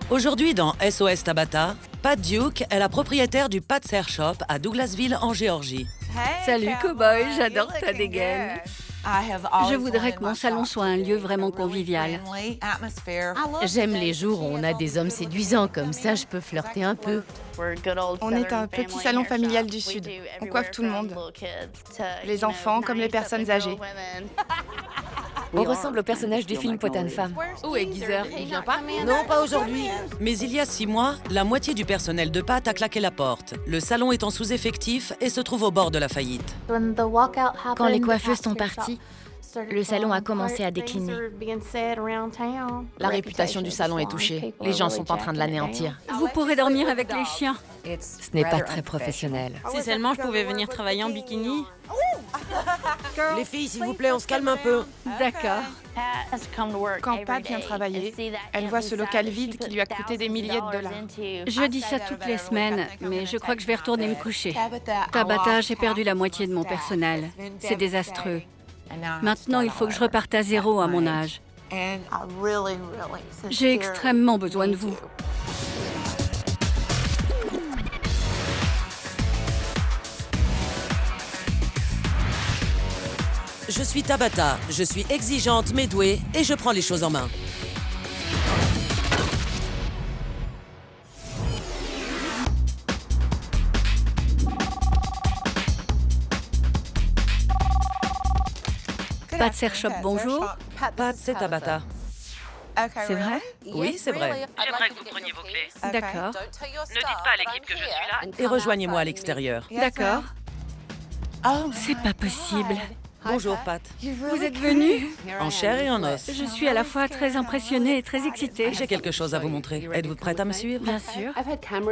Aujourd'hui dans SOS Tabata, Pat Duke est la propriétaire du Pat's Hair Shop à Douglasville en Géorgie. Salut cowboy, j'adore ta dégaine. Je voudrais que mon salon soit un lieu vraiment convivial. J'aime les jours où on a des hommes séduisants, comme ça je peux flirter un peu. On est un petit salon familial du Sud. On coiffe tout le monde. Les enfants comme les personnes âgées. On ressemble au personnage du film Potin Femme. Où est Geezer? Il vient pas? Non, pas aujourd'hui. Mais il y a 6 mois, la moitié du personnel de Pat a claqué la porte. Le salon est en sous-effectif et se trouve au bord de la faillite. Quand les coiffeuses sont parties, le salon a commencé à décliner. La réputation du salon est touchée. Les gens sont en train de l'anéantir. Vous pourrez dormir avec les chiens. Ce n'est pas très professionnel. Si seulement je pouvais venir travailler en bikini. Les filles, s'il vous plaît, on se calme un peu. D'accord. Quand Pat vient travailler, elle voit ce local vide qui lui a coûté des milliers de dollars. Je dis ça toutes les semaines, mais je crois que je vais retourner me coucher. Tabata, j'ai perdu la moitié de mon personnel. C'est désastreux. Maintenant, il faut que je reparte à zéro à mon âge. J'ai extrêmement besoin de vous. Je suis Tabata, je suis exigeante mais douée et je prends les choses en main. Pat's Hair Shop, bonjour. Pat, c'est Tabata. C'est vrai? Oui, c'est vrai. J'aimerais que vous preniez vos clés. D'accord. Ne dites pas à l'équipe que je suis là. Et rejoignez-moi à l'extérieur. D'accord. C'est pas possible. Bonjour, Pat. Vous êtes venu? En chair et en os. Je suis à la fois très impressionnée et très excitée. J'ai quelque chose à vous montrer. Êtes-vous prête à me suivre? Bien sûr.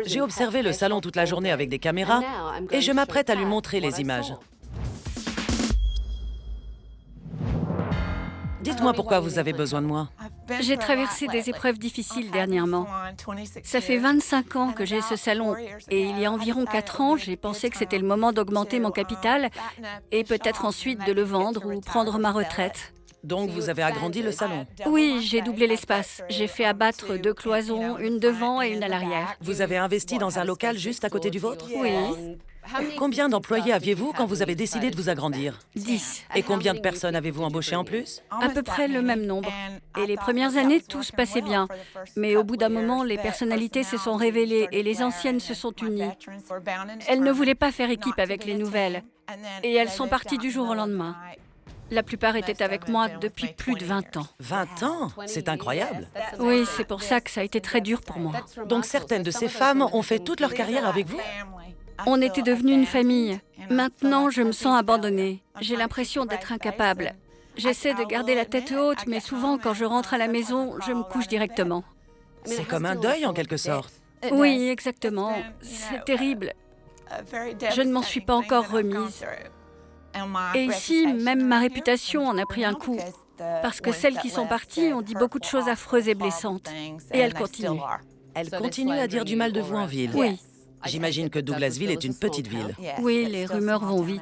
J'ai observé le salon toute la journée avec des caméras et je m'apprête à lui montrer les images. Dites-moi pourquoi vous avez besoin de moi. J'ai traversé des épreuves difficiles dernièrement. Ça fait 25 ans que j'ai ce salon et il y a environ 4 ans, j'ai pensé que c'était le moment d'augmenter mon capital et peut-être ensuite de le vendre ou prendre ma retraite. Donc vous avez agrandi le salon. Oui, j'ai doublé l'espace. J'ai fait abattre 2 cloisons, une devant et une à l'arrière. Vous avez investi dans un local juste à côté du vôtre? Oui, Combien d'employés aviez-vous quand vous avez décidé de vous agrandir? 10. Et combien de personnes avez-vous embauché en plus? À peu près le même nombre. Et les premières années, tout se passait bien. Mais au bout d'un moment, les personnalités se sont révélées et les anciennes se sont unies. Elles ne voulaient pas faire équipe avec les nouvelles. Et elles sont parties du jour au lendemain. La plupart étaient avec moi depuis plus de 20 ans. 20 ans? C'est incroyable. Oui, c'est pour ça que ça a été très dur pour moi. Donc certaines de ces femmes ont fait toute leur carrière avec vous? On était devenus une famille. Maintenant, je me sens abandonnée. J'ai l'impression d'être incapable. J'essaie de garder la tête haute, mais souvent, quand je rentre à la maison, je me couche directement. C'est comme un deuil en quelque sorte. Oui, exactement. C'est terrible. Je ne m'en suis pas encore remise. Et ici, même ma réputation en a pris un coup. Parce que celles qui sont parties ont dit beaucoup de choses affreuses et blessantes. Et elles continuent. Elles continuent à dire du mal de vous en ville. Oui. J'imagine que Douglasville est une petite ville. Oui, les rumeurs vont vite.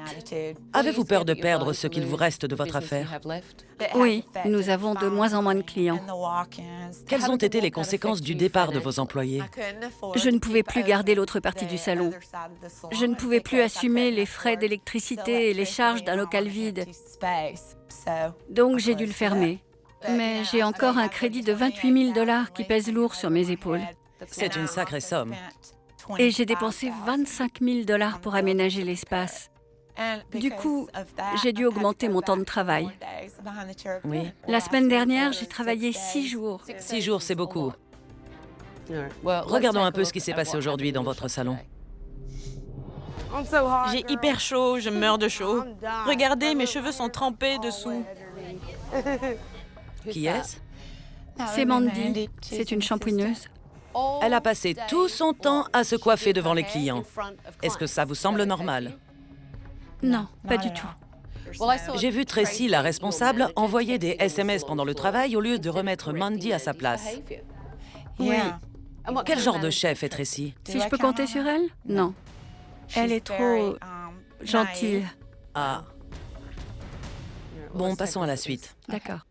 Avez-vous peur de perdre ce qu'il vous reste de votre affaire? Oui, nous avons de moins en moins de clients. Quelles ont été les conséquences du départ de vos employés? Je ne pouvais plus garder l'autre partie du salon. Je ne pouvais plus assumer les frais d'électricité et les charges d'un local vide. Donc j'ai dû le fermer. Mais j'ai encore un crédit de 28 000 $ qui pèse lourd sur mes épaules. C'est une sacrée somme. Et j'ai dépensé 25 000 $ pour aménager l'espace. Du coup, j'ai dû augmenter mon temps de travail. Oui. La semaine dernière, j'ai travaillé 6 jours. 6 jours, c'est beaucoup. Regardons un peu ce qui s'est passé aujourd'hui dans votre salon. J'ai hyper chaud, je meurs de chaud. Regardez, mes cheveux sont trempés dessous. Qui est-ce? C'est Mandy. C'est une shampooineuse. Elle a passé tout son temps à se coiffer devant les clients. Est-ce que ça vous semble normal? Non, pas du tout. J'ai vu Tracy, la responsable, envoyer des SMS pendant le travail au lieu de remettre Mandy à sa place. Oui. Quel genre de chef est Tracy? Si je peux compter sur elle? Non. Elle est trop gentille. Ah. Bon, passons à la suite. D'accord.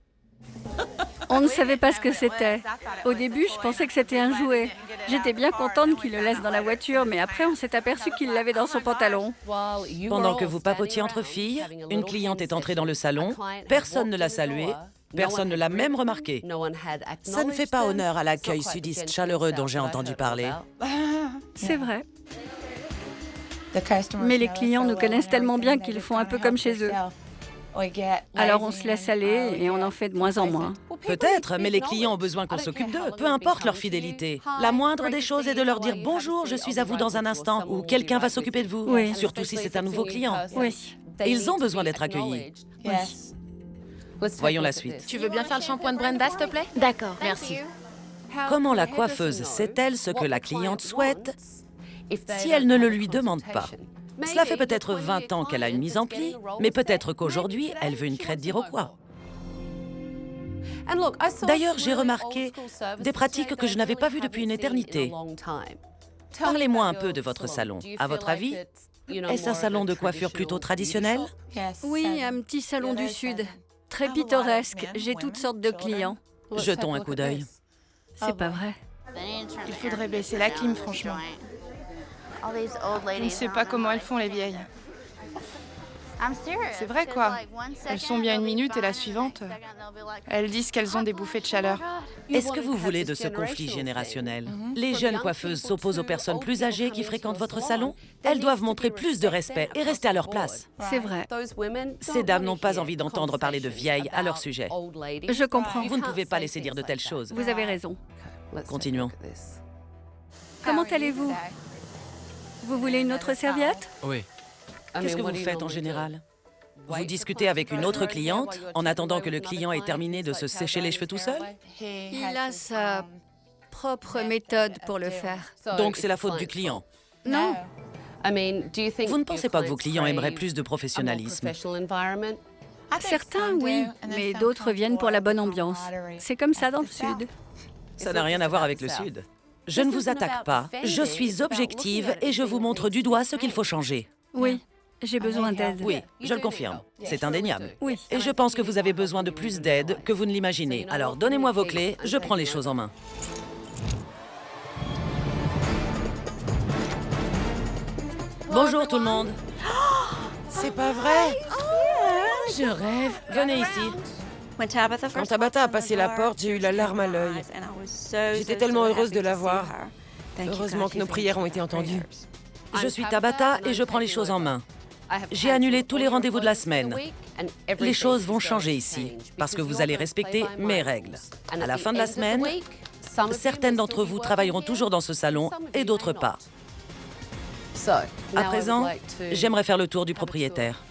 On ne savait pas ce que c'était. Au début, je pensais que c'était un jouet. J'étais bien contente qu'il le laisse dans la voiture, mais après, on s'est aperçu qu'il l'avait dans son pantalon. Pendant que vous papotiez entre filles, une cliente est entrée dans le salon. Personne ne l'a saluée. Personne ne l'a même remarqué. Ça ne fait pas honneur à l'accueil sudiste chaleureux dont j'ai entendu parler. C'est vrai. Mais les clients nous connaissent tellement bien qu'ils font un peu comme chez eux. Alors on se laisse aller et on en fait de moins en moins. Peut-être, mais les clients ont besoin qu'on s'occupe d'eux, peu importe leur fidélité. La moindre des choses est de leur dire « Bonjour, je suis à vous dans un instant » ou « Quelqu'un va s'occuper de vous », Oui. surtout si c'est un nouveau client. Oui. Ils ont besoin d'être accueillis. Voyons la suite. Tu veux bien faire le shampoing de Brenda, s'il te plaît? D'accord, merci. Comment la coiffeuse sait-elle ce que la cliente souhaite si elle ne le lui demande pas? Cela fait peut-être 20 ans qu'elle a une mise en pli, mais peut-être qu'aujourd'hui, elle veut une crête d'Iroquois. D'ailleurs, j'ai remarqué des pratiques que je n'avais pas vues depuis une éternité. Parlez-moi un peu de votre salon. À votre avis, est-ce un salon de coiffure plutôt traditionnel? Oui, un petit salon du Sud. Très pittoresque. J'ai toutes sortes de clients. Jetons un coup d'œil. C'est pas vrai. Il faudrait baisser la clim, franchement. Je ne sais pas comment elles font, les vieilles. C'est vrai, quoi. Elles sont bien une minute et la suivante, elles disent qu'elles ont des bouffées de chaleur. Est-ce que vous voulez de ce conflit générationnel? Les jeunes coiffeuses s'opposent aux personnes plus âgées qui fréquentent votre salon? Elles doivent montrer plus de respect et rester à leur place. C'est vrai. Ces dames n'ont pas envie d'entendre parler de vieilles à leur sujet. Je comprends. Vous ne pouvez pas laisser dire de telles choses. Vous avez raison. Continuons. Comment allez-vous? Vous voulez une autre serviette? Oui. Qu'est-ce que vous faites en général? Vous discutez avec une autre cliente en attendant que le client ait terminé de se sécher les cheveux tout seul? Il a sa propre méthode pour le faire. Donc c'est la faute du client. Non, Vous ne pensez pas que vos clients aimeraient plus de professionnalisme? certains oui, mais d'autres viennent pour la bonne ambiance. C'est comme ça dans le Sud. Ça n'a rien à voir avec le Sud. Je ne vous attaque pas, je suis objective et je vous montre du doigt ce qu'il faut changer. Oui, j'ai besoin d'aide. Oui, je le confirme, c'est indéniable. Oui. Et je pense que vous avez besoin de plus d'aide que vous ne l'imaginez. Alors donnez-moi vos clés, je prends les choses en main. Bonjour tout le monde. C'est pas vrai? Je rêve. Venez ici. Quand Tabitha a passé la porte, j'ai eu la larme à l'œil. J'étais tellement heureuse de la voir. Heureusement que nos prières ont été entendues. Je suis Tabitha et je prends les choses en main. J'ai annulé tous les rendez-vous de la semaine. Les choses vont changer ici, parce que vous allez respecter mes règles. À la fin de la semaine, certaines d'entre vous travailleront toujours dans ce salon et d'autres pas. À présent, j'aimerais faire le tour du propriétaire.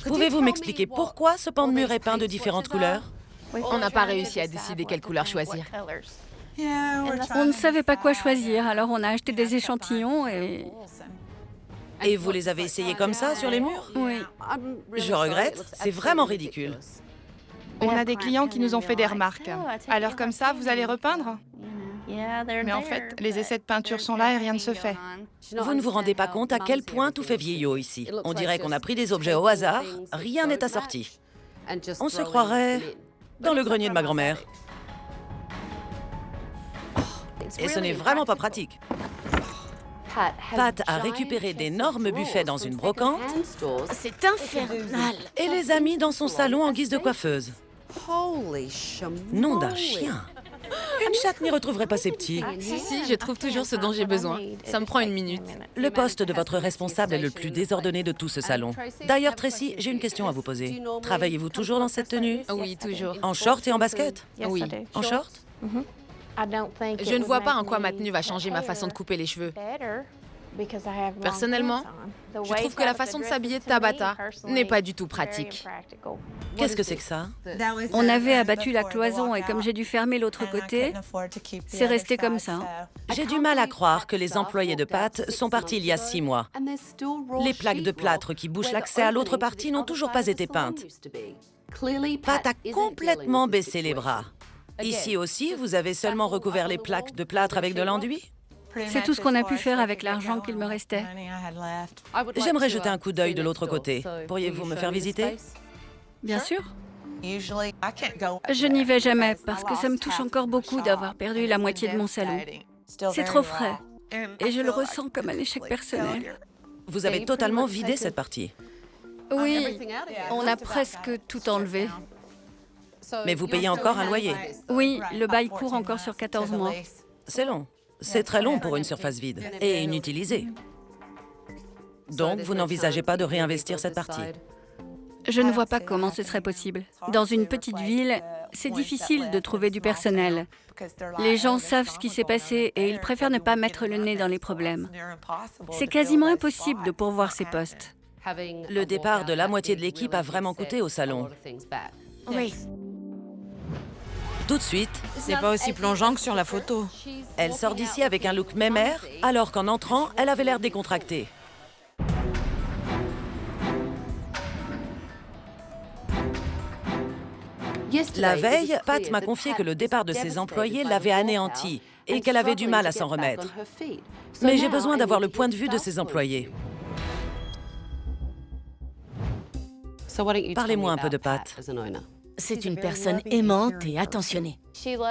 Pouvez-vous m'expliquer pourquoi ce pan de mur est peint de différentes couleurs? On n'a pas réussi à décider quelle couleur choisir. On ne savait pas quoi choisir, alors on a acheté des échantillons et... Et vous les avez essayés comme ça sur les murs? Oui. Je regrette, c'est vraiment ridicule. On a des clients qui nous ont fait des remarques. Alors comme ça, vous allez repeindre? Mais en fait, les essais de peinture sont là et rien ne se fait. Vous ne vous rendez pas compte à quel point tout fait vieillot ici. On dirait qu'on a pris des objets au hasard, rien n'est assorti. On se croirait dans le grenier de ma grand-mère. Et ce n'est vraiment pas pratique. Pat a récupéré d'énormes buffets dans une brocante C'est infernal. et les a mis dans son salon en guise de coiffeuse. Nom d'un chien. Une chatte n'y retrouverait pas ses petits. Si, je trouve toujours ce dont j'ai besoin. Ça me prend une minute. Le poste de votre responsable est le plus désordonné de tout ce salon. D'ailleurs, Tracy, j'ai une question à vous poser. Travaillez-vous toujours dans cette tenue? Oui, toujours. En short et en basket? Oui. En short? Je ne vois pas en quoi ma tenue va changer ma façon de couper les cheveux. Personnellement, je trouve que la façon de s'habiller de Tabitha n'est pas du tout pratique. Qu'est-ce que c'est que ça? On avait abattu la cloison et comme j'ai dû fermer l'autre côté, c'est resté comme ça. J'ai du mal à croire que les employés de Pat sont partis il y a 6 mois. Les plaques de plâtre qui bouchent l'accès à l'autre partie n'ont toujours pas été peintes. Pat a complètement baissé les bras. Ici aussi, vous avez seulement recouvert les plaques de plâtre avec de l'enduit? C'est tout ce qu'on a pu faire avec l'argent qu'il me restait. J'aimerais jeter un coup d'œil de l'autre côté. Pourriez-vous me faire visiter? Bien sûr. Je n'y vais jamais parce que ça me touche encore beaucoup d'avoir perdu la moitié de mon salon. C'est trop frais et je le ressens comme un échec personnel. Vous avez totalement vidé cette partie. Oui, on a presque tout enlevé. Mais vous payez encore un loyer. Oui, le bail court encore sur 14 mois. C'est long. C'est très long pour une surface vide et inutilisée. Donc, vous n'envisagez pas de réinvestir cette partie? Je ne vois pas comment ce serait possible. Dans une petite ville, c'est difficile de trouver du personnel. Les gens savent ce qui s'est passé et ils préfèrent ne pas mettre le nez dans les problèmes. C'est quasiment impossible de pourvoir ces postes. Le départ de la moitié de l'équipe a vraiment coûté au salon. Oui. Tout de suite, C'est pas aussi plongeant que sur la photo. elle sort d'ici avec un look mémère, alors qu'en entrant, elle avait l'air décontractée. La veille, Pat m'a confié que le départ de ses employés l'avait anéantie et qu'elle avait du mal à s'en remettre. Mais j'ai besoin d'avoir le point de vue de ses employés. Parlez-moi un peu de Pat. C'est une personne aimante et attentionnée.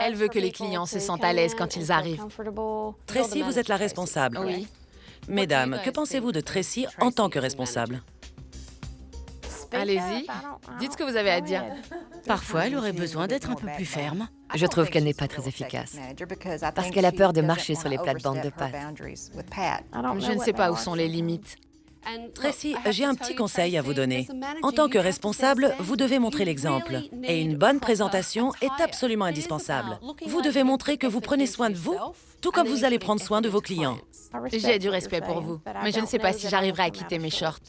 Elle veut que les clients se sentent à l'aise quand ils arrivent. Tracy, vous êtes la responsable. Oui. Mesdames, que pensez-vous de Tracy en tant que responsable? Allez-y, dites ce que vous avez à dire. Parfois, elle aurait besoin d'être un peu plus ferme. Je trouve qu'elle n'est pas très efficace, parce qu'elle a peur de marcher sur les plates-bandes de Pat. Je ne sais pas où sont les limites. Tracy, j'ai un petit conseil à vous donner. En tant que responsable, vous devez montrer l'exemple. Et une bonne présentation est absolument indispensable. Vous devez montrer que vous prenez soin de vous, tout comme vous allez prendre soin de vos clients. J'ai du respect pour vous, mais je ne sais pas si j'arriverai à quitter mes shorts.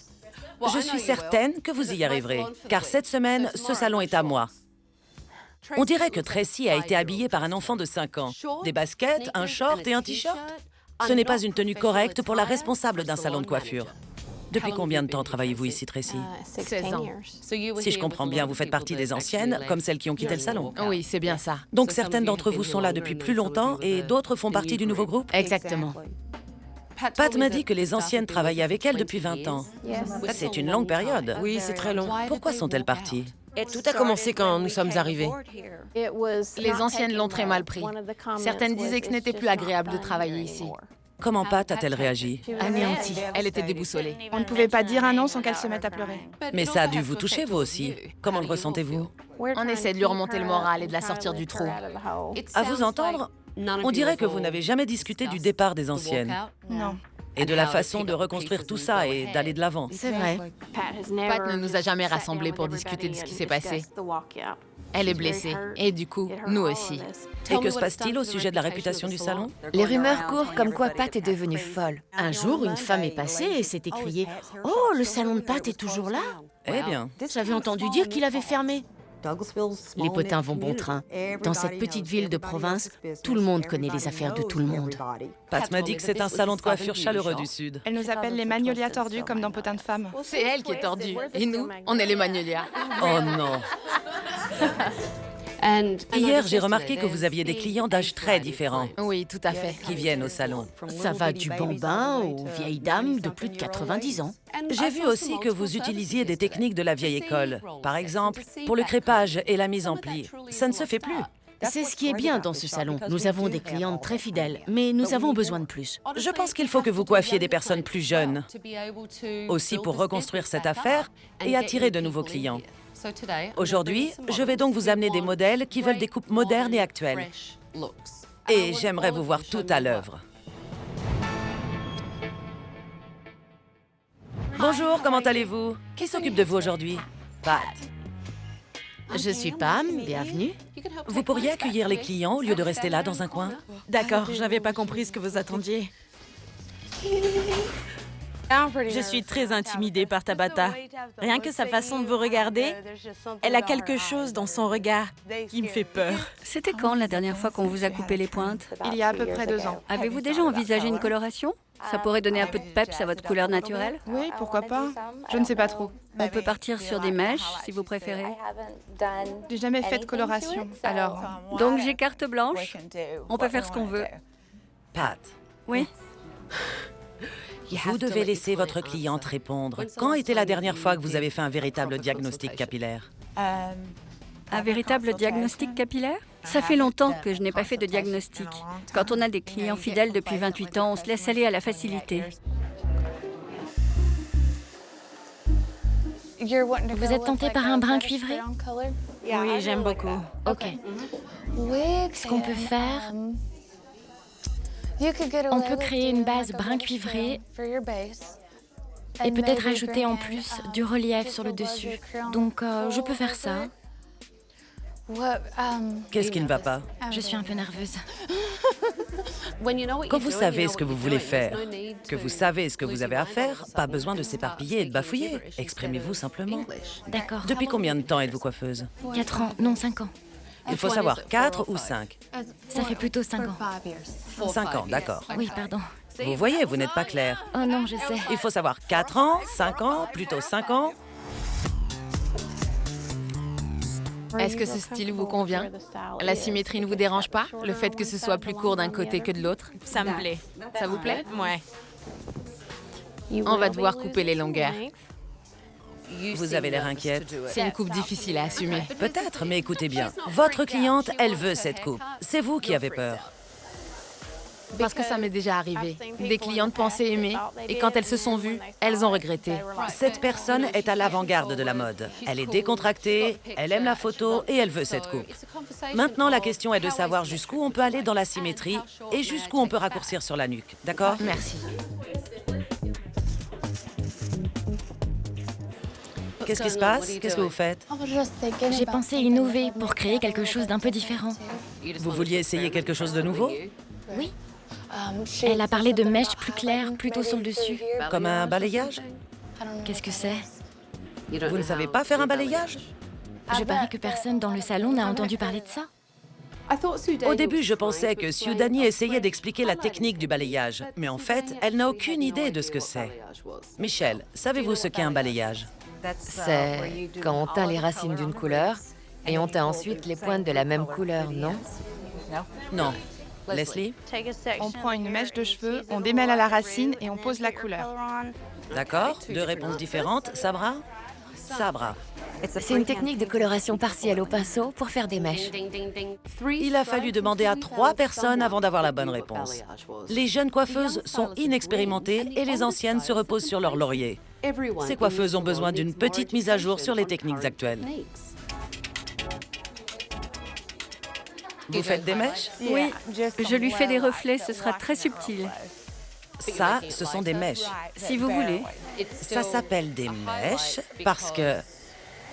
Je suis certaine que vous y arriverez, car cette semaine, ce salon est à moi. On dirait que Tracy a été habillée par un enfant de 5 ans. Des baskets, un short et un t-shirt. Ce n'est pas une tenue correcte pour la responsable d'un salon de coiffure. Depuis combien de temps travaillez-vous ici, Tracy? 16 ans. Si je comprends bien, vous faites partie des anciennes, comme celles qui ont quitté le salon. Oui, c'est bien ça. Donc certaines d'entre vous sont là depuis plus longtemps et d'autres font partie du nouveau groupe? Exactement. Pat m'a dit que les anciennes travaillaient avec elle depuis 20 ans. C'est une longue période. Oui, c'est très long. Pourquoi sont-elles parties? Tout a commencé quand nous sommes arrivés. Les anciennes l'ont très mal pris. Certaines disaient que ce n'était plus agréable de travailler ici. Comment Pat a-t-elle réagi? Anéantie. Elle était déboussolée. On ne pouvait pas dire un non sans qu'elle se mette à pleurer. Mais ça a dû vous toucher, vous aussi. Comment le ressentez-vous? On essaie de lui remonter le moral et de la sortir du trou. À vous entendre, on dirait que vous n'avez jamais discuté du départ des anciennes. Non. Et de la façon de reconstruire tout ça et d'aller de l'avant. C'est vrai. Pat ne nous a jamais rassemblés pour discuter de ce qui s'est passé. Elle est blessée, et du coup, nous aussi. Et que se passe-t-il au sujet de la réputation du salon? Les rumeurs courent comme quoi Pat est devenue folle. Un jour, une femme est passée et s'est écriée « Oh, le salon de Pat est toujours là !» Eh bien, J'avais entendu dire qu'il avait fermé. Les potins vont bon train. Dans cette petite ville de province, tout le monde connaît les affaires de tout le monde. Pat m'a dit que c'est un salon de coiffure chaleureux du Sud. Elle nous appelle les magnolias tordus comme dans Potin de femme. C'est elle qui est tordue. Et nous, on est les magnolias. Oh non! Hier, j'ai remarqué que vous aviez des clients d'âge très différents Oui, tout à fait. qui viennent au salon. Ça va du bambin aux vieilles dames de plus de 90 ans. J'ai vu aussi que vous utilisiez des techniques de la vieille école. Par exemple, pour le crépage et la mise en pli. Ça ne se fait plus. C'est ce qui est bien dans ce salon. Nous avons des clientes très fidèles, mais nous avons besoin de plus. Je pense qu'il faut que vous coiffiez des personnes plus jeunes. Aussi pour reconstruire cette affaire et attirer de nouveaux clients. Aujourd'hui, je vais donc vous amener des modèles qui veulent des coupes modernes et actuelles. Et j'aimerais vous voir tout à l'œuvre. Bonjour, comment allez-vous? Qui s'occupe de vous aujourd'hui? Pat. Je suis Pam, bienvenue. Vous pourriez accueillir les clients au lieu de rester là dans un coin? D'accord, je n'avais pas compris ce que vous attendiez. Je suis très intimidée par Tabata. Rien que sa façon de vous regarder, elle a quelque chose dans son regard qui me fait peur. C'était quand la dernière fois qu'on vous a coupé les pointes? Il y a à peu près 2 ans. Avez-vous déjà envisagé une coloration? Ça pourrait donner un peu de peps à votre couleur naturelle. Oui, pourquoi pas? Je ne sais pas trop. On peut partir sur des mèches, si vous préférez. J'ai jamais fait de coloration, alors... Donc j'ai carte blanche. On peut faire ce qu'on veut. Pat, Oui. Vous devez laisser votre cliente répondre. Quand était la dernière fois que vous avez fait un véritable diagnostic capillaire? Un véritable diagnostic capillaire? Ça fait longtemps que je n'ai pas fait de diagnostic. Quand on a des clients fidèles depuis 28 ans, on se laisse aller à la facilité. Vous êtes tenté par un brin cuivré? Oui, j'aime beaucoup. Ok. Ce qu'on peut faire, on peut créer une base brun cuivré et peut-être ajouter en plus du relief sur le dessus. Donc, je peux faire ça. Qu'est-ce qui ne va pas? Je suis un peu nerveuse. Quand vous savez ce que vous voulez faire, que vous savez ce que vous avez à faire, pas besoin de s'éparpiller et de bafouiller. Exprimez-vous simplement. D'accord. Depuis combien de temps êtes-vous coiffeuse? 4 ans, non 5 ans. Il faut savoir 4 ou 5. Ça fait plutôt 5 ans. 5 ans, d'accord. Oui, pardon. Vous voyez, vous n'êtes pas clair. Oh non, je sais. Il faut savoir 4 ans, 5 ans, plutôt 5 ans. Est-ce que ce style vous convient? La symétrie ne vous dérange pas? Le fait que ce soit plus court d'un côté que de l'autre? Ça me plaît. Ça vous plaît? Ouais. On va devoir couper les longueurs. Vous avez l'air inquiète. C'est une coupe difficile à assumer. Peut-être, mais écoutez bien. Votre cliente, elle veut cette coupe. C'est vous qui avez peur. Parce que ça m'est déjà arrivé. Des clientes pensaient aimer, et quand elles se sont vues, elles ont regretté. Cette personne est à l'avant-garde de la mode. Elle est décontractée, elle aime la photo et elle veut cette coupe. Maintenant, la question est de savoir jusqu'où on peut aller dans la symétrie et jusqu'où on peut raccourcir sur la nuque. D'accord? Merci. Qu'est-ce qui se passe? Qu'est-ce que vous faites? J'ai pensé innover pour créer quelque chose d'un peu différent. Vous vouliez essayer quelque chose de nouveau? Oui. Elle a parlé de mèches plus claires, plutôt sur le dessus. Comme un balayage? Qu'est-ce que c'est? Vous ne savez pas faire un balayage? Je parie que personne dans le salon n'a entendu parler de ça. Au début, je pensais que Siudani essayait d'expliquer la technique du balayage. Mais en fait, elle n'a aucune idée de ce que c'est. Michel, savez-vous ce qu'est un balayage? C'est quand on teint les racines d'une couleur et on teint ensuite les pointes de la même couleur, non? Non. Leslie? On prend une mèche de cheveux, on démêle à la racine et on pose la couleur. D'accord. 2 réponses différentes. Sabra? Sabra. C'est une technique de coloration partielle au pinceau pour faire des mèches. Il a fallu demander à 3 personnes avant d'avoir la bonne réponse. Les jeunes coiffeuses sont inexpérimentées et les anciennes se reposent sur leur laurier. Ces coiffeuses ont besoin d'une petite mise à jour sur les techniques actuelles. Vous faites des mèches? Oui, je lui fais des reflets, ce sera très subtil. Ça, ce sont des mèches. Si vous voulez. Ça s'appelle des mèches parce que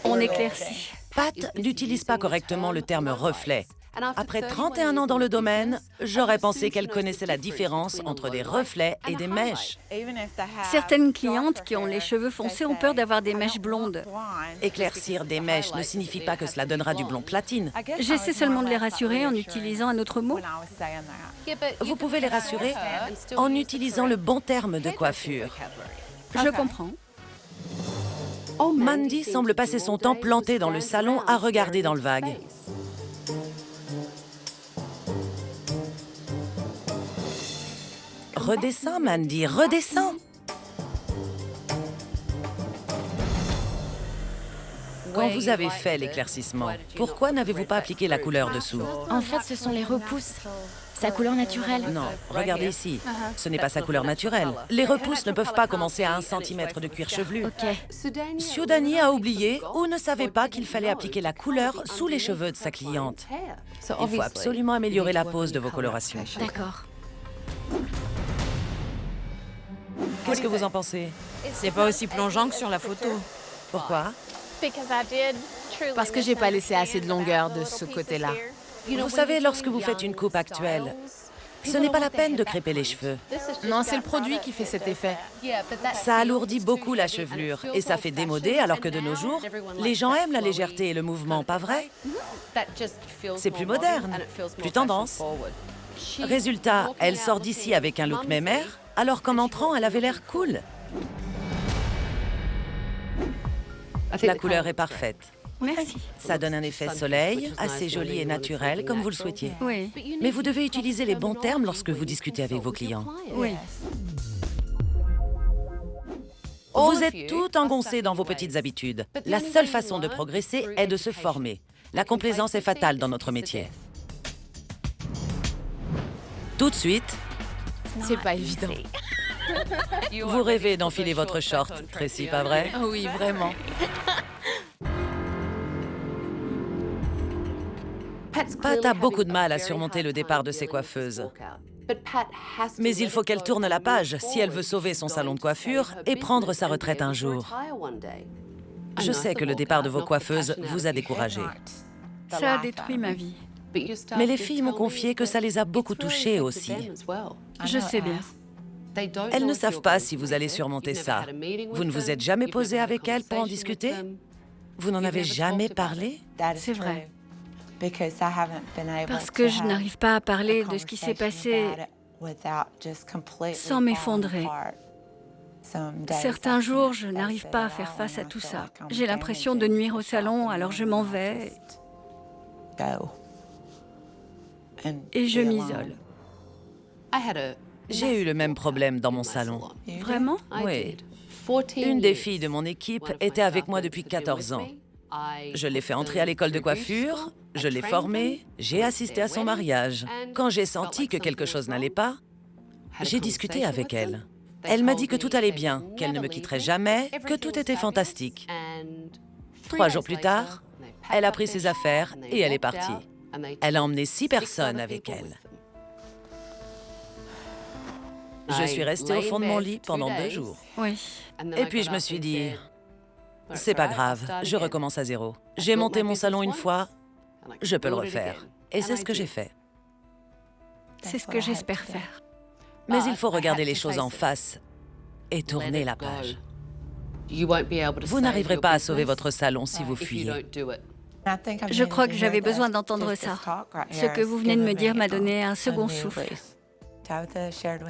On éclaircit. Pat n'utilise pas correctement le terme reflet. Après 31 ans dans le domaine, j'aurais pensé qu'elle connaissait la différence entre des reflets et des mèches. Certaines clientes qui ont les cheveux foncés ont peur d'avoir des mèches blondes. Éclaircir des mèches ne signifie pas que cela donnera du blond platine. J'essaie seulement de les rassurer en utilisant un autre mot. Vous pouvez les rassurer en utilisant le bon terme de coiffure. Je comprends. Mandy semble passer son temps plantée dans le salon à regarder dans le vague. Redescends, Mandy, redescends. Quand vous avez fait l'éclaircissement, pourquoi n'avez-vous pas appliqué la couleur dessous? En fait, ce sont les repousses. Sa couleur naturelle. Non, regardez ici. Ce n'est pas sa couleur naturelle. Les repousses ne peuvent pas commencer à 1 centimètre de cuir chevelu. Ok. Siudani a oublié ou ne savait pas qu'il fallait appliquer la couleur sous les cheveux de sa cliente. Il faut absolument améliorer la pose de vos colorations. D'accord. Qu'est-ce que vous en pensez? C'est pas aussi plongeant que sur la photo. Pourquoi? Parce que j'ai pas laissé assez de longueur de ce côté-là. Vous savez, lorsque vous faites une coupe actuelle, ce n'est pas la peine de crêper les cheveux. Non, c'est le produit qui fait cet effet. Ça alourdit beaucoup la chevelure et ça fait démodé, alors que de nos jours, les gens aiment la légèreté et le mouvement, pas vrai? C'est plus moderne, plus tendance. Résultat, elle sort d'ici avec un look mémère, alors qu'en entrant, elle avait l'air cool. La couleur est parfaite. Merci. Ça donne un effet soleil, assez joli et naturel, comme vous le souhaitiez. Oui. Mais vous devez utiliser les bons termes lorsque vous discutez avec vos clients. Oui. Vous êtes tout engoncés dans vos petites habitudes. La seule façon de progresser est de se former. La complaisance est fatale dans notre métier. Tout de suite, C'est pas évident. vous rêvez d'enfiler votre short, Tracy, pas vrai? Oui, vraiment. Pat a beaucoup de mal à surmonter le départ de ses coiffeuses. Mais il faut qu'elle tourne la page si elle veut sauver son salon de coiffure et prendre sa retraite un jour. Je sais que le départ de vos coiffeuses vous a découragé. Ça a détruit ma vie. Mais les filles m'ont confié que ça les a beaucoup touchées aussi. Je sais bien. Elles ne savent pas si vous allez surmonter ça. Vous ne vous êtes jamais posé avec elles pour en discuter? Vous n'en avez jamais parlé? C'est vrai. Parce que je n'arrive pas à parler de ce qui s'est passé sans m'effondrer. Certains jours, je n'arrive pas à faire face à tout ça. J'ai l'impression de nuire au salon, alors je m'en vais et je m'isole. J'ai eu le même problème dans mon salon. Vraiment? Oui. Une des filles de mon équipe était avec moi depuis 14 ans. Je l'ai fait entrer à l'école de coiffure, je l'ai formée, j'ai assisté à son mariage. Quand j'ai senti que quelque chose n'allait pas, j'ai discuté avec elle. Elle m'a dit que tout allait bien, qu'elle ne me quitterait jamais, que tout était fantastique. 3 jours plus tard, elle a pris ses affaires et elle est partie. Elle a emmené 6 personnes avec elle. Je suis restée au fond de mon lit pendant 2 jours. Oui. Et puis je me suis dit, c'est pas grave, je recommence à zéro. J'ai monté mon salon une fois, je peux le refaire. Et c'est ce que j'ai fait. C'est ce que j'espère faire. Mais il faut regarder les choses en face et tourner la page. Vous n'arriverez pas à sauver votre salon si vous fuyez. Je crois que j'avais besoin d'entendre ça. Ce que vous venez de me dire m'a donné un second souffle.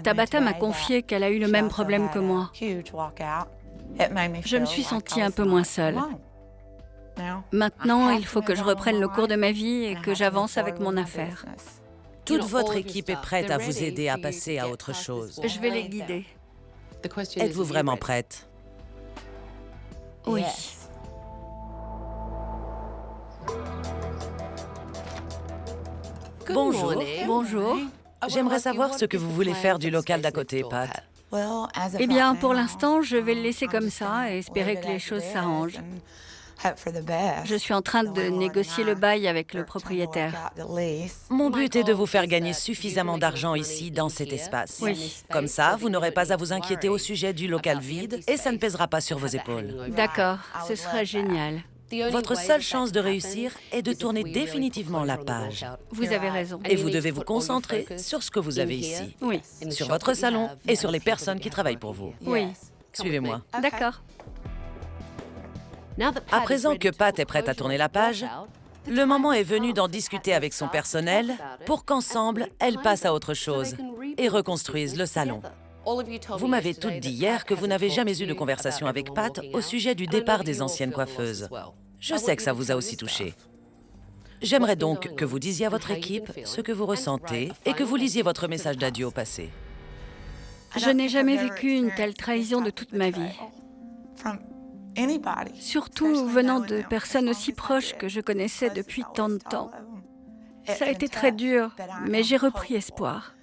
Tabata m'a confié qu'elle a eu le même problème que moi. Je me suis sentie un peu moins seule. Maintenant, il faut que je reprenne le cours de ma vie et que j'avance avec mon affaire. Toute votre équipe est prête à vous aider à passer à autre chose. Je vais les guider. Êtes-vous vraiment prête? Oui. Bonjour. Bonjour. J'aimerais savoir ce que vous voulez faire du local d'à côté, Pat. Eh bien, pour l'instant, je vais le laisser comme ça et espérer que les choses s'arrangent. Je suis en train de négocier le bail avec le propriétaire. Mon but est de vous faire gagner suffisamment d'argent ici, dans cet espace. Oui. Comme ça, vous n'aurez pas à vous inquiéter au sujet du local vide et ça ne pèsera pas sur vos épaules. D'accord, ce sera génial. Votre seule chance de réussir est de tourner définitivement la page. Vous avez raison. Et vous devez vous concentrer sur ce que vous avez ici. Oui. Sur votre salon et sur les personnes qui travaillent pour vous. Oui. Suivez-moi. D'accord. À présent que Pat est prête à tourner la page, le moment est venu d'en discuter avec son personnel pour qu'ensemble, elle passe à autre chose et reconstruise le salon. Vous m'avez toutes dit hier que vous n'avez jamais eu de conversation avec Pat au sujet du départ des anciennes coiffeuses. Je sais que ça vous a aussi touché. J'aimerais donc que vous disiez à votre équipe ce que vous ressentez et que vous lisiez votre message d'adieu au passé. Je n'ai jamais vécu une telle trahison de toute ma vie. Surtout venant de personnes aussi proches que je connaissais depuis tant de temps. Ça a été très dur, mais j'ai repris espoir.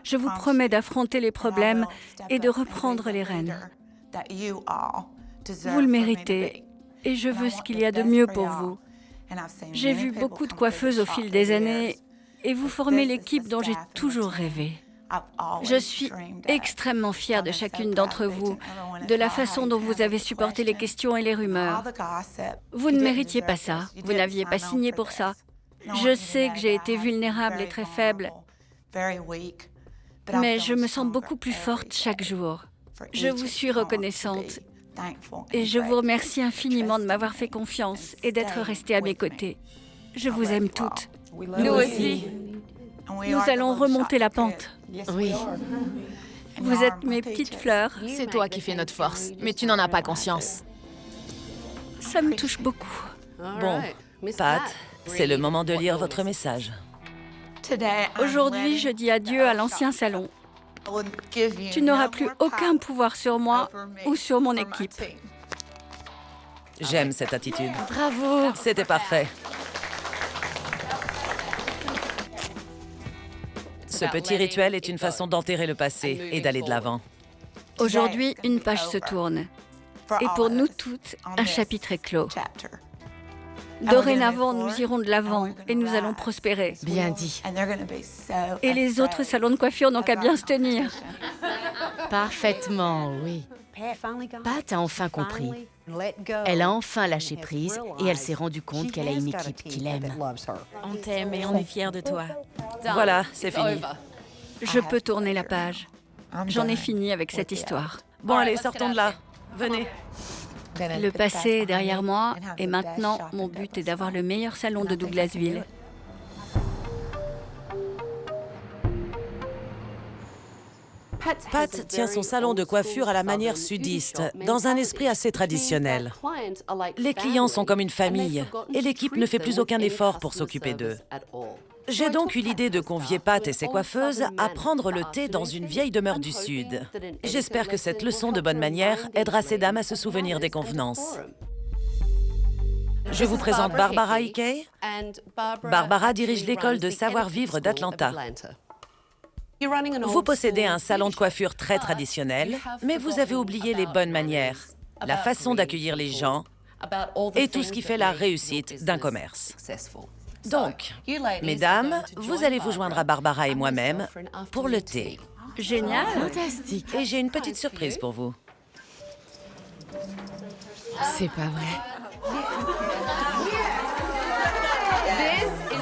Je vous promets d'affronter les problèmes et de reprendre les rênes. Vous le méritez et je veux ce qu'il y a de mieux pour vous. J'ai vu beaucoup de coiffeuses au fil des années et vous formez l'équipe dont j'ai toujours rêvé. Je suis extrêmement fière de chacune d'entre vous, de la façon dont vous avez supporté les questions et les rumeurs. Vous ne méritiez pas ça, vous n'aviez pas signé pour ça. Je sais que j'ai été vulnérable et très faible, mais je me sens beaucoup plus forte chaque jour. Je vous suis reconnaissante et je vous remercie infiniment de m'avoir fait confiance et d'être restée à mes côtés. Je vous aime toutes. Nous aussi. Nous allons remonter la pente. Oui. Vous êtes mes petites fleurs. C'est toi qui fais notre force, mais tu n'en as pas conscience. Ça me touche beaucoup. Bon, Pat, c'est le moment de lire votre message. Aujourd'hui, je dis adieu à l'ancien salon. Tu n'auras plus aucun pouvoir sur moi ou sur mon équipe. J'aime cette attitude. Bravo! C'était parfait. Ce petit rituel est une façon d'enterrer le passé et d'aller de l'avant. Aujourd'hui, une page se tourne. Et pour nous toutes, un chapitre est clos. Dorénavant, nous irons de l'avant et nous allons prospérer. Bien dit. Et les autres salons de coiffure n'ont qu'à bien se tenir. Parfaitement, oui. Pat a enfin compris. Elle a enfin lâché prise et elle s'est rendue compte qu'elle a une équipe qui l'aime. On t'aime et on est fiers de toi. Voilà, c'est fini. Je peux tourner la page. J'en ai fini avec cette histoire. Bon, allez, sortons de là. Venez. Le passé est derrière moi et maintenant, mon but est d'avoir le meilleur salon de Douglasville. Pat tient son salon de coiffure à la manière sudiste, dans un esprit assez traditionnel. Les clients sont comme une famille et l'équipe ne fait plus aucun effort pour s'occuper d'eux. J'ai donc eu l'idée de convier Pat et ses coiffeuses à prendre le thé dans une vieille demeure du Sud. J'espère que cette leçon de bonne manière aidera ces dames à se souvenir des convenances. Je vous présente Barbara Hickey. Barbara dirige l'école de savoir-vivre d'Atlanta. Vous possédez un salon de coiffure très traditionnel, mais vous avez oublié les bonnes manières, la façon d'accueillir les gens et tout ce qui fait la réussite d'un commerce. Donc, mesdames, vous allez vous joindre à Barbara et moi-même pour le thé. Génial! Fantastique. Et j'ai une petite surprise pour vous. C'est pas vrai.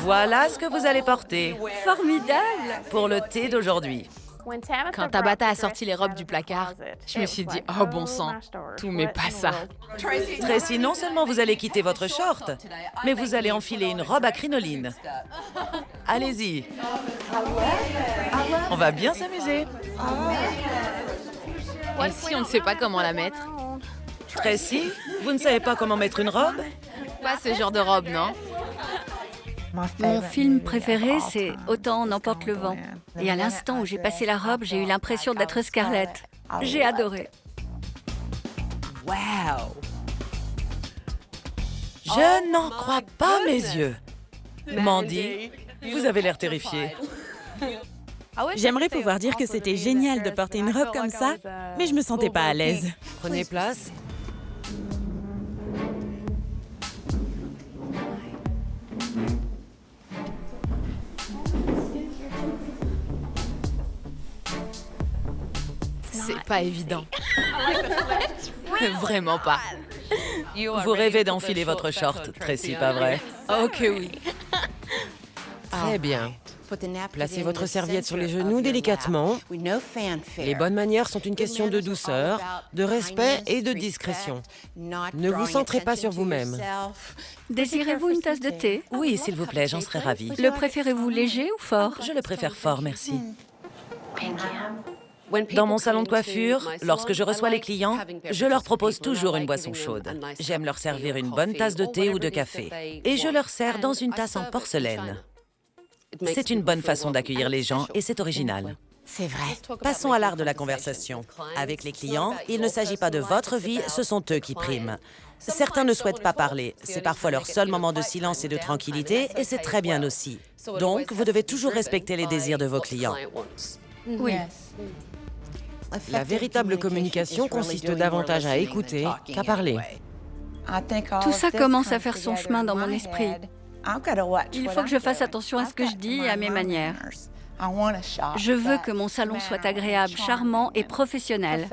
Voilà ce que vous allez porter Formidable! pour le thé d'aujourd'hui. Quand Tabata a sorti les robes du placard, je me suis dit, oh bon sang, tout mais pas ça. Tracy, non seulement vous allez quitter votre short, mais vous allez enfiler une robe à crinoline. Allez-y. On va bien s'amuser. Et si on ne sait pas comment la mettre? Tracy, vous ne savez pas comment mettre une robe? Pas ce genre de robe, non? Mon film préféré, c'est Autant en emporte le vent. Et à l'instant où j'ai passé la robe, j'ai eu l'impression d'être Scarlett. J'ai adoré. Je n'en crois pas mes yeux. Mandy, vous avez l'air terrifiée. J'aimerais pouvoir dire que c'était génial de porter une robe comme ça, mais je me sentais pas à l'aise. Prenez place. C'est pas évident. Vraiment pas. Vous rêvez d'enfiler votre short, Tracy, pas vrai? Oh que oui. Très bien. Placez votre serviette sur les genoux délicatement. Les bonnes manières sont une question de douceur, de respect et de discrétion. Ne vous centrez pas sur vous-même. Désirez-vous une tasse de thé? Oui, s'il vous plaît, j'en serais ravie. Le préférez-vous léger ou fort? Je le préfère fort, merci. Dans mon salon de coiffure, lorsque je reçois les clients, je leur propose toujours une boisson chaude. J'aime leur servir une bonne tasse de thé ou de café. Et je leur sers dans une tasse en porcelaine. C'est une bonne façon d'accueillir les gens et c'est original. C'est vrai. Passons à l'art de la conversation. Avec les clients, il ne s'agit pas de votre vie, ce sont eux qui priment. Certains ne souhaitent pas parler. C'est parfois leur seul moment de silence et de tranquillité et c'est très bien aussi. Donc, vous devez toujours respecter les désirs de vos clients. Oui. La véritable communication consiste davantage à écouter qu'à parler. Tout ça commence à faire son chemin dans mon esprit. Il faut que je fasse attention à ce que je dis et à mes manières. Je veux que mon salon soit agréable, charmant et professionnel.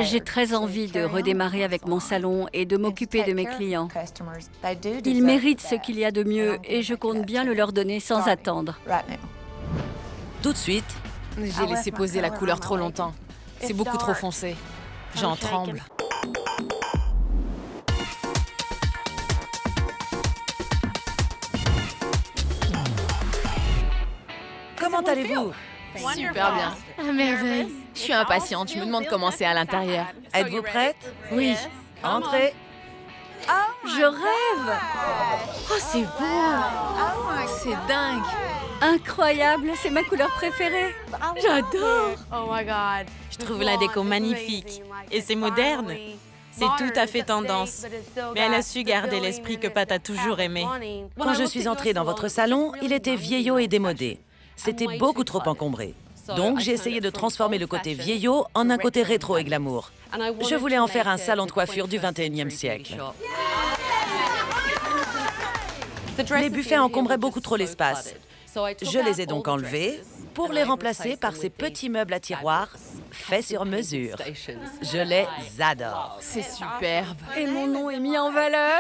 J'ai très envie de redémarrer avec mon salon et de m'occuper de mes clients. Ils méritent ce qu'il y a de mieux et je compte bien le leur donner sans attendre. Tout de suite, J'ai laissé poser la couleur trop longtemps. C'est beaucoup trop foncé. J'en tremble. comment allez-vous? Super bien. À merveille. Je suis impatiente. Je me demande comment c'est à l'intérieur. Êtes-vous prête? Oui. Entrez. Je rêve! Oh, c'est beau! C'est dingue. Incroyable, c'est ma couleur préférée. J'adore! Je trouve la déco magnifique. Et c'est moderne. C'est tout à fait tendance. Mais elle a su garder l'esprit que Pat a toujours aimé. Quand je suis entrée dans votre salon, il était vieillot et démodé. C'était beaucoup trop encombré. Donc, j'ai essayé de transformer le côté vieillot en un côté rétro et glamour. Je voulais en faire un salon de coiffure du 21e siècle. Les buffets encombraient beaucoup trop l'espace. Je les ai donc enlevés pour les remplacer par ces petits meubles à tiroirs faits sur mesure. Je les adore. C'est superbe. Et mon nom est mis en valeur.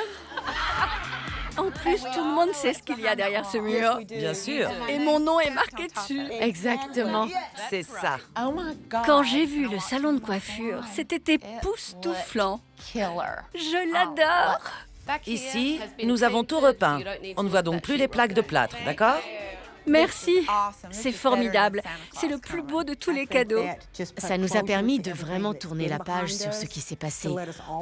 En plus, tout le monde sait ce qu'il y a derrière ce mur. Bien sûr. Et mon nom est marqué dessus. Exactement. C'est ça. Quand j'ai vu le salon de coiffure, c'était époustouflant. Je l'adore. Ici, nous avons tout repeint. On ne voit donc plus les plaques de plâtre, d'accord? Merci. C'est formidable. C'est le plus beau de tous les cadeaux. Ça nous a permis de vraiment tourner la page sur ce qui s'est passé.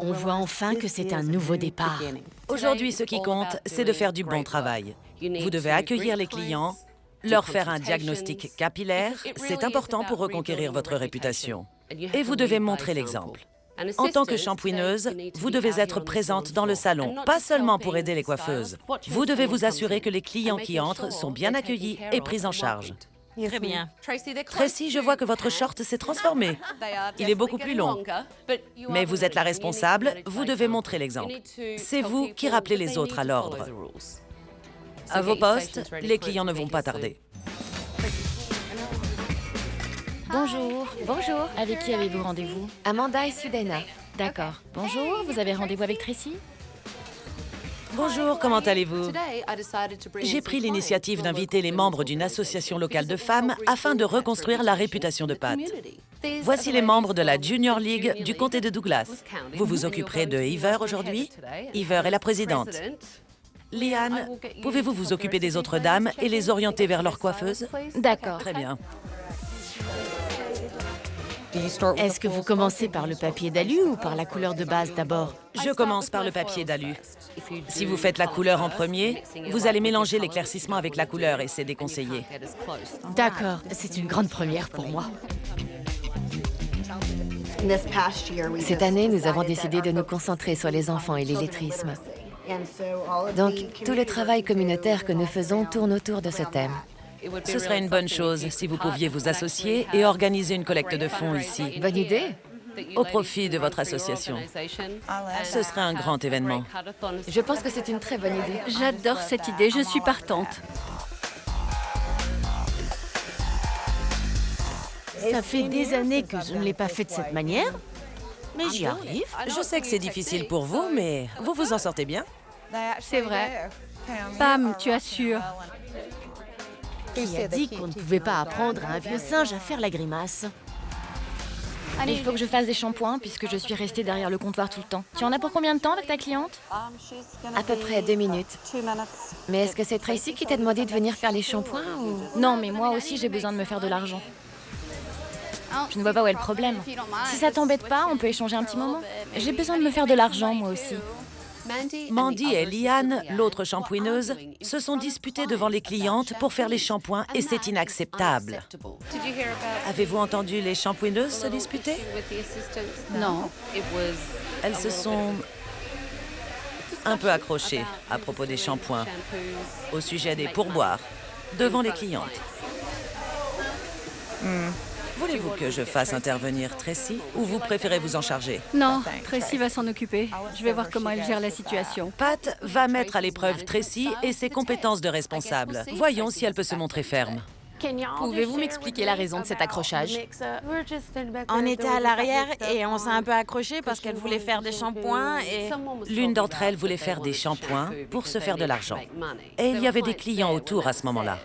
On voit enfin que c'est un nouveau départ. Aujourd'hui, ce qui compte, c'est de faire du bon travail. Vous devez accueillir les clients, leur faire un diagnostic capillaire. C'est important pour reconquérir votre réputation. Et vous devez montrer l'exemple. En tant que shampooineuse, vous devez être présente dans le salon, pas seulement pour aider les coiffeuses. Vous devez vous assurer que les clients qui entrent sont bien accueillis et pris en charge. Très bien. Tracy, je vois que votre short s'est transformé. Il est beaucoup plus long. Mais vous êtes la responsable, vous devez montrer l'exemple. C'est vous qui rappelez les autres à l'ordre. À vos postes, les clients ne vont pas tarder. Bonjour. Bonjour, Avec qui avez-vous rendez-vous? Amanda et Sudena. D'accord. Bonjour, vous avez rendez-vous avec Tracy? Bonjour, comment allez-vous? J'ai pris l'initiative d'inviter les membres d'une association locale de femmes afin de reconstruire la réputation de Pat. Voici les membres de la Junior League du comté de Douglas. Vous vous occuperez de Heather aujourd'hui. Heather est la présidente. Liane, pouvez-vous vous occuper des autres dames et les orienter vers leur coiffeuse? D'accord. Très bien. Est-ce que vous commencez par le papier d'alu ou par la couleur de base d'abord? Je commence par le papier d'alu. Si vous faites la couleur en premier, vous allez mélanger l'éclaircissement avec la couleur et c'est déconseillé. D'accord, c'est une grande première pour moi. Cette année, nous avons décidé de nous concentrer sur les enfants et l'illettrisme. Donc, tout le travail communautaire que nous faisons tourne autour de ce thème. Ce serait une bonne chose si vous pouviez vous associer et organiser une collecte de fonds ici, Bonne idée. au profit de votre association. Ce serait un grand événement. Je pense que c'est une très bonne idée. J'adore cette idée, je suis partante. Ça fait des années que je ne l'ai pas fait de cette manière, mais j'y arrive. Je sais que c'est difficile pour vous, mais vous vous en sortez bien. C'est vrai. Pam, tu assures. Qui a dit qu'on ne pouvait pas apprendre à un vieux singe à faire la grimace? Il faut que je fasse des shampoings puisque je suis restée derrière le comptoir tout le temps. Tu en as pour combien de temps avec ta cliente? À peu près 2 minutes. Mais est-ce que c'est Tracy qui t'a demandé de venir faire les shampoings ou... Non, mais moi aussi j'ai besoin de me faire de l'argent. Je ne vois pas où est le problème. Si ça t'embête pas, on peut échanger un petit moment. J'ai besoin de me faire de l'argent moi aussi. Mandy et Liane, l'autre shampooineuse, se sont disputées devant les clientes pour faire les shampoings et c'est inacceptable. Avez-vous entendu les shampooineuses se disputer? Non. Elles se sont un peu accrochées à propos des shampoings, au sujet des pourboires, devant les clientes. Voulez-vous que je fasse intervenir Tracy ou vous préférez vous en charger? Non, Tracy va s'en occuper. Je vais voir comment elle gère la situation. Pat va mettre à l'épreuve Tracy et ses compétences de responsable. Voyons si elle peut se montrer ferme. Pouvez-vous m'expliquer la raison de cet accrochage? On était à l'arrière et on s'est un peu accroché parce qu'elle voulait faire des shampoings et... L'une d'entre elles voulait faire des shampoings pour se faire de l'argent. Et il y avait des clients autour à ce moment-là.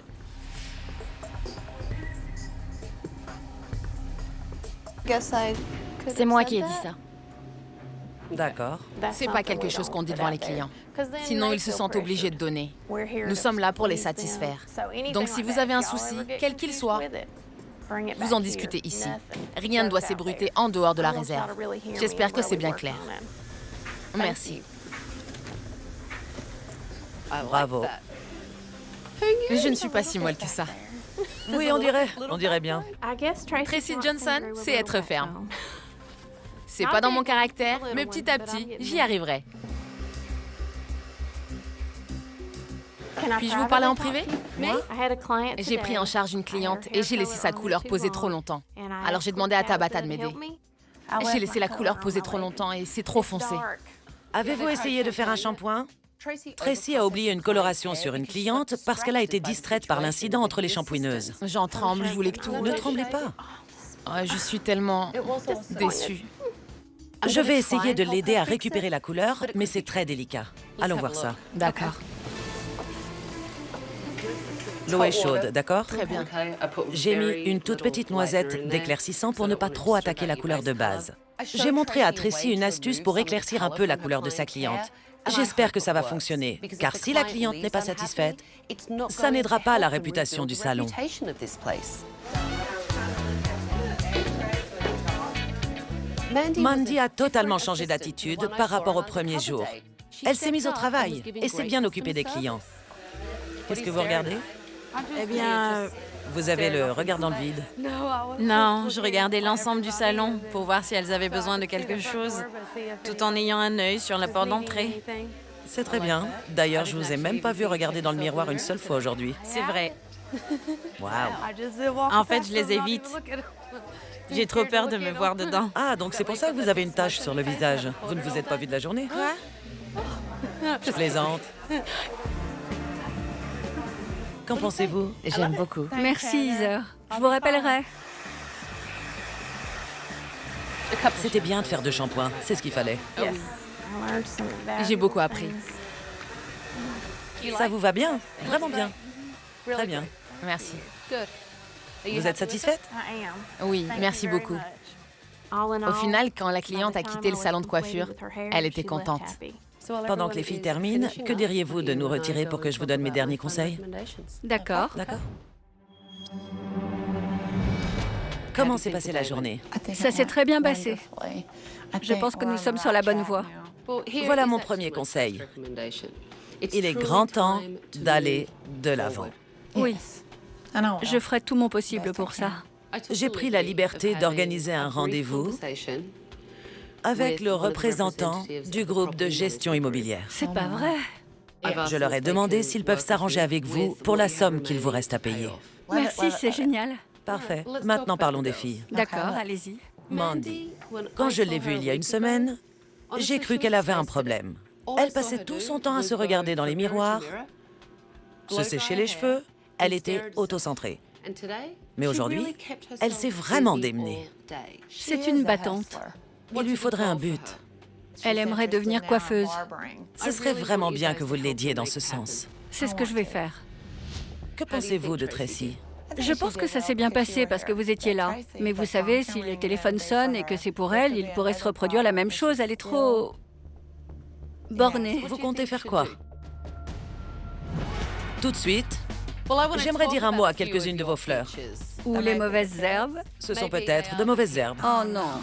C'est moi qui ai dit ça. D'accord. C'est pas quelque chose qu'on dit devant les clients. Sinon, ils se sentent obligés de donner. Nous sommes là pour les satisfaire. Donc, si vous avez un souci, quel qu'il soit, vous en discutez ici. Rien ne doit s'ébruiter en dehors de la réserve. J'espère que c'est bien clair. Merci. Bravo. Je ne suis pas si molle que ça. Oui, on dirait bien. Tracy Johnson, c'est être ferme. C'est pas dans mon caractère, mais petit à petit, j'y arriverai. Puis-je vous parler en privé? J'ai pris en charge une cliente et j'ai laissé sa couleur poser trop longtemps. Alors j'ai demandé à Tabata de m'aider. J'ai laissé la couleur poser trop longtemps et c'est trop foncé. Avez-vous essayé de faire un shampoing? Tracy a oublié une coloration sur une cliente parce qu'elle a été distraite par l'incident entre les shampouineuses. J'en tremble, je voulais que tout... Ne tremblez pas. Oh, je suis tellement déçue. Je vais essayer de l'aider à récupérer la couleur, mais c'est très délicat. Allons voir ça. D'accord. L'eau est chaude, d'accord? Très bien. J'ai mis une toute petite noisette d'éclaircissant pour ne pas trop attaquer la couleur de base. J'ai montré à Tracy une astuce pour éclaircir un peu la couleur de sa cliente. J'espère que ça va fonctionner, car si la cliente n'est pas satisfaite, ça n'aidera pas la réputation du salon. Mandy a totalement changé d'attitude par rapport au premier jour. Elle s'est mise au travail et s'est bien occupée des clients. Qu'est-ce que vous regardez? Eh bien... Vous avez le regard dans le vide. Non, je regardais l'ensemble du salon pour voir si elles avaient besoin de quelque chose, tout en ayant un œil sur la porte d'entrée. C'est très bien. D'ailleurs, je vous ai même pas vu regarder dans le miroir une seule fois aujourd'hui. C'est vrai. Waouh. En fait, je les évite. J'ai trop peur de me voir dedans. Ah, donc c'est pour ça que vous avez une tache sur le visage. Vous ne vous êtes pas vu de la journée? Quoi? Je plaisante. Qu'en pensez-vous? J'aime beaucoup. Merci, Heather. Je vous rappellerai. C'était bien de faire 2 shampoings. C'est ce qu'il fallait. J'ai beaucoup appris. Ça vous va bien? Vraiment bien. Très bien. Merci. Vous êtes satisfaite? Oui, merci beaucoup. Au final, quand la cliente a quitté le salon de coiffure, elle était contente. Pendant que les filles terminent, que diriez-vous de nous retirer pour que je vous donne mes derniers conseils? D'accord. D'accord. Comment s'est passée la journée? Ça s'est très bien passé. Je pense que nous sommes sur la bonne voie. Voilà mon premier conseil. Il est grand temps d'aller de l'avant. Oui. Je ferai tout mon possible pour ça. J'ai pris la liberté d'organiser un rendez-vous avec le représentant du groupe de gestion immobilière. C'est pas vrai. Je leur ai demandé s'ils peuvent s'arranger avec vous pour la somme qu'il vous reste à payer. Merci, c'est génial. Parfait. Maintenant, parlons des filles. D'accord, allez-y. Mandy, quand je l'ai vue il y a une semaine, j'ai cru qu'elle avait un problème. Elle passait tout son temps à se regarder dans les miroirs, se sécher les cheveux. Elle était autocentrée. Mais aujourd'hui, elle s'est vraiment démenée. C'est une battante. Il lui faudrait un but. Elle aimerait devenir coiffeuse. Ce serait vraiment bien que vous l'aidiez dans ce sens. C'est ce que je vais faire. Que pensez-vous de Tracy? Je pense que ça s'est bien passé parce que vous étiez là. Mais vous savez, si le téléphone sonne et que c'est pour elle, il pourrait se reproduire la même chose. Elle est trop... bornée. Vous comptez faire quoi? Tout de suite, j'aimerais dire un mot à quelques-unes de vos fleurs. Ou les mauvaises herbes. Ce sont peut-être de mauvaises herbes. Oh non.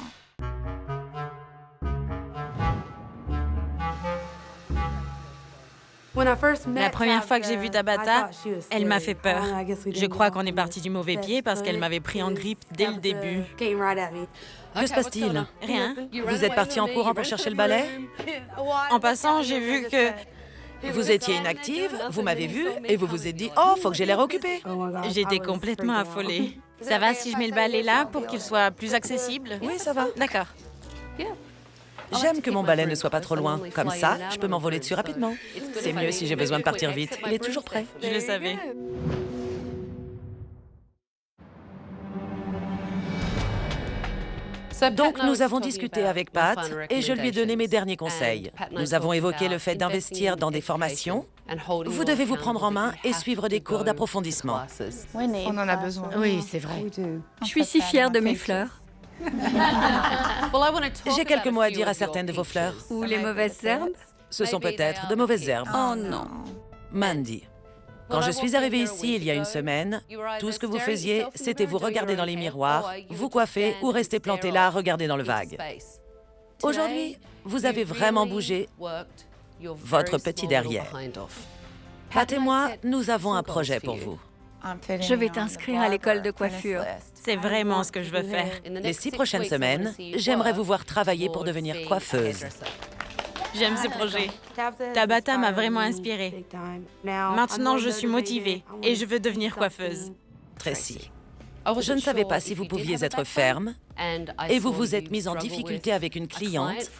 La première fois que j'ai vu Tabata, elle m'a fait peur. Je crois qu'on est parti du mauvais pied parce qu'elle m'avait pris en grippe dès le début. Que se passe-t-il? Rien. Vous êtes parti en courant pour chercher le balai? En passant, j'ai vu que... Vous étiez inactive, vous m'avez vu, et vous vous êtes dit « Oh, faut que j'ai l'air occupée !» J'étais complètement affolée. Ça va si je mets le balai là pour qu'il soit plus accessible? Oui, ça va. D'accord. J'aime que mon balai ne soit pas trop loin. Comme ça, je peux m'envoler dessus rapidement. C'est mieux si j'ai besoin de partir vite. Il est toujours prêt. Je le savais. Donc, nous avons discuté avec Pat et je lui ai donné mes derniers conseils. Nous avons évoqué le fait d'investir dans des formations. Vous devez vous prendre en main et suivre des cours d'approfondissement. On en a besoin. Oui, c'est vrai. Je suis si fière de mes fleurs. J'ai quelques mots à dire à certaines de vos fleurs. Ou les mauvaises herbes. Ce sont peut-être de mauvaises herbes. Oh non. Mandy, quand je suis arrivée ici il y a une semaine, tout ce que vous faisiez, c'était vous regarder dans les miroirs, vous coiffer ou rester planté là à regarder dans le vague. Aujourd'hui, vous avez vraiment bougé votre petit derrière. Pat et moi, nous avons un projet pour vous. Je vais t'inscrire à l'école de coiffure. C'est vraiment ce que je veux faire. Les 6 prochaines semaines, j'aimerais vous voir travailler pour devenir coiffeuse. J'aime ce projet. Tabata m'a vraiment inspirée. Maintenant, je suis motivée et je veux devenir coiffeuse. Tracy, je ne savais pas si vous pouviez être ferme et vous vous êtes mise en difficulté avec une cliente.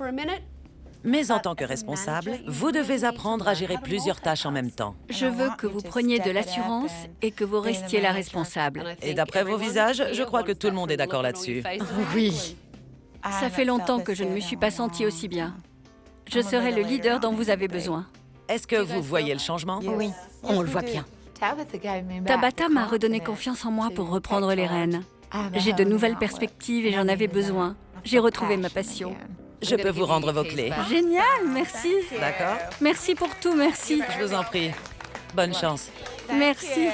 Mais en tant que responsable, vous devez apprendre à gérer plusieurs tâches en même temps. Je veux que vous preniez de l'assurance et que vous restiez la responsable. Et d'après vos visages, je crois que tout le monde est d'accord là-dessus. Oui. Ça fait longtemps que je ne me suis pas sentie aussi bien. Je serai le leader dont vous avez besoin. Est-ce que vous voyez le changement? Oui, on le voit bien. Tabata m'a redonné confiance en moi pour reprendre les rênes. J'ai de nouvelles perspectives et j'en avais besoin. J'ai retrouvé ma passion. Je peux vous rendre vos clés. Génial, merci. D'accord? Merci pour tout, merci. Je vous en prie. Bonne chance. Merci.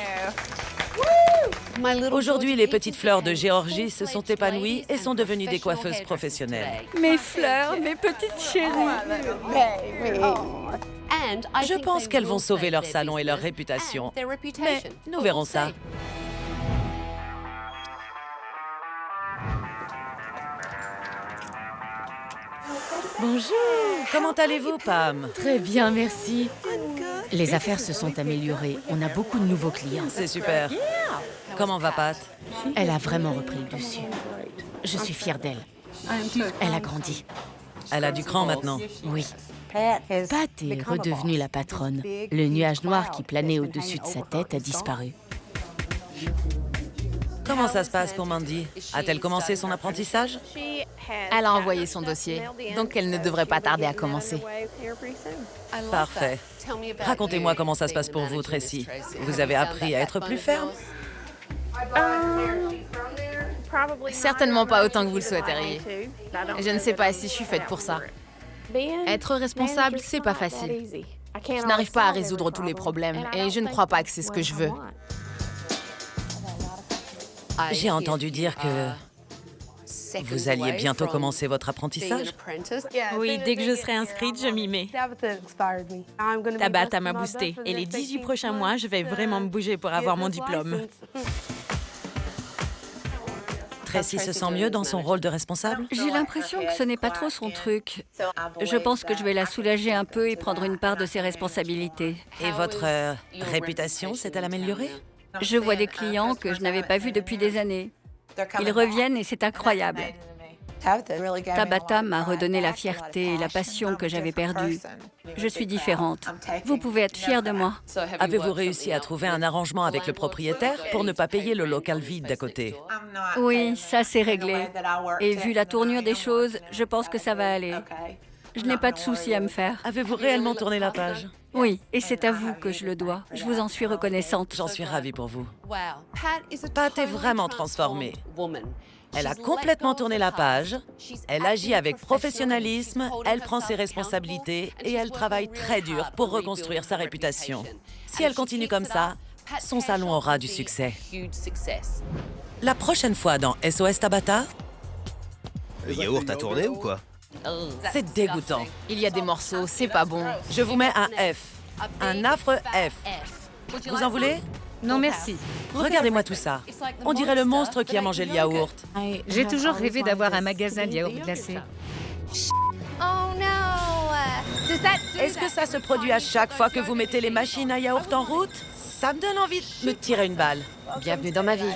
Aujourd'hui, les petites fleurs de Géorgie se sont épanouies et sont devenues des coiffeuses professionnelles. Mes fleurs, mes petites chéries. Je pense qu'elles vont sauver leur salon et leur réputation. Mais nous verrons ça. Bonjour. Comment allez-vous, Pam? Très bien, merci. Les affaires se sont améliorées. On a beaucoup de nouveaux clients. C'est super. Comment va Pat? Elle a vraiment repris le dessus. Je suis fière d'elle. Elle a grandi. Elle a du cran maintenant. Oui. Pat est redevenue la patronne. Le nuage noir qui planait au-dessus de sa tête a disparu. Comment ça se passe pour Mandy? A-t-elle commencé son apprentissage? Elle a envoyé son dossier, donc elle ne devrait pas tarder à commencer. Parfait. Racontez-moi comment ça se passe pour vous, Tracy. Vous avez appris à être plus ferme? Certainement pas autant que vous le souhaiteriez. Je ne sais pas si je suis faite pour ça. Être responsable, c'est pas facile. Je n'arrive pas à résoudre tous les problèmes et je ne crois pas que c'est ce que je veux. J'ai entendu dire que vous alliez bientôt commencer votre apprentissage. Oui, dès que je serai inscrite, je m'y mets. Tabata m'a boostée et les 18 prochains mois, je vais vraiment me bouger pour avoir mon diplôme. Tracy se sent mieux dans son rôle de responsable? J'ai l'impression que ce n'est pas trop son truc. Je pense que je vais la soulager un peu et prendre une part de ses responsabilités. Et votre réputation s'est-elle améliorée? Je vois des clients que je n'avais pas vus depuis des années. Ils reviennent et c'est incroyable. Tabata m'a redonné la fierté et la passion que j'avais perdue. Je suis différente. Vous pouvez être fiers de moi. Avez-vous réussi à trouver un arrangement avec le propriétaire pour ne pas payer le local vide d'à côté? Oui, ça c'est réglé. Et vu la tournure des choses, je pense que ça va aller. Je n'ai pas de soucis à me faire. Avez-vous réellement tourné la page? Oui, et c'est à vous que je le dois. Je vous en suis reconnaissante. J'en suis ravie pour vous. Pat est vraiment transformée. Elle a complètement tourné la page, elle agit avec professionnalisme, elle prend ses responsabilités et elle travaille très dur pour reconstruire sa réputation. Si elle continue comme ça, son salon aura du succès. La prochaine fois dans SOS Tabata... Le yaourt a tourné ou quoi? C'est dégoûtant. Il y a des morceaux, c'est pas bon. Je vous mets un F. Un affreux F. Vous en voulez? Non, merci. Regardez-moi tout ça. On dirait le monstre qui a mangé le yaourt. J'ai toujours rêvé d'avoir un magasin de yaourt glacé. Est-ce que ça se produit à chaque fois que vous mettez les machines à yaourt en route? Ça me donne envie de me tirer une balle. Bienvenue dans ma vie.